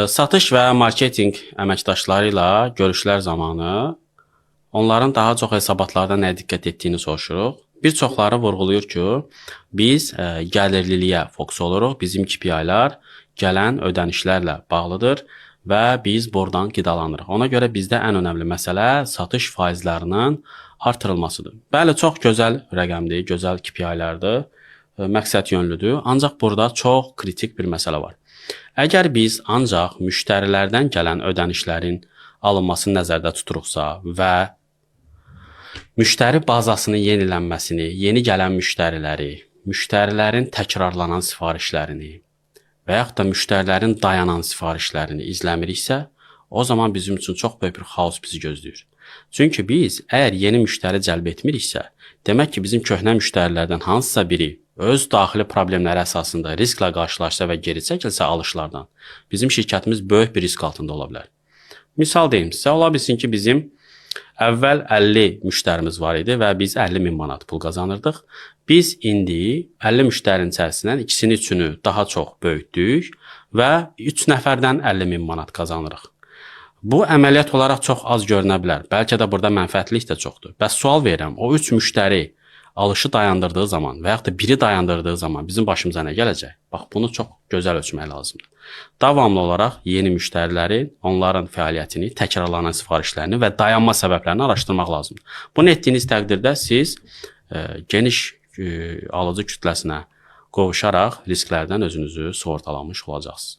Satış və marketinq əməkdaşları ilə görüşlər zamanı onların daha çox hesabatlarda nəyə diqqət etdiyini soruşuruq. Bir çoxları vurğulayır ki, biz gəlirliliyə fokus oluruq. Bizim KPI-lər gələn ödənişlərlə bağlıdır və biz buradan qidalanırıq. Ona görə bizdə ən önəmli məsələ satış faizlərinin artırılmasıdır. Bəli, çox gözəl rəqəmdir, gözəl KPI-lərdir, məqsəd yönlüdür. Ancaq burada çox kritik bir məsələ var. Əgər biz ancaq müştərilərdən gələn ödənişlərin alınmasını nəzərdə tuturuqsa və müştəri bazasının yenilənməsini, yeni gələn müştəriləri, müştərilərin təkrarlanan sifarişlərini və yaxud da müştərilərin dayanan sifarişlərini izləmiriksə, o zaman bizim üçün çox böyük bir xaos bizi gözləyir. Çünki biz əgər yeni müştəri cəlb etmiriksə, demək ki, bizim köhnə müştərilərdən hansısa biri öz daxili problemləri əsasında risklə qarşılaşsa və geri çəkilsə alışlardan, bizim şirkətimiz böyük bir risk altında ola bilər. Misal deyim sizə, ola bilsin ki, bizim əvvəl 50 müştərimiz var idi və biz 50.000 manat pul qazanırdıq. Biz indi 50 müştərinin içərisindən ikisini, üçünü daha çox böyütdük və 3 nəfərdən 50.000 manat qazanırıq. Bu əməliyyat olaraq çox az görünə bilər. Bəlkə də burada mənfəətlilik də çoxdur. Bəs sual verirəm, o 3 müştəri alışı dayandırdığı zaman və yaxud da biri dayandırdığı zaman bizim başımıza nə gələcək? Bax, bunu çox gözəl ölçmək lazımdır. Davamlı olaraq yeni müştəriləri, onların fəaliyyətini, təkrarlanan sifarişlərini və dayanma səbəblərini araşdırmaq lazımdır. Bunu etdiyiniz təqdirdə siz geniş alıcı kütləsinə qovuşaraq risklərdən özünüzü sığortalamış olacaqsınız.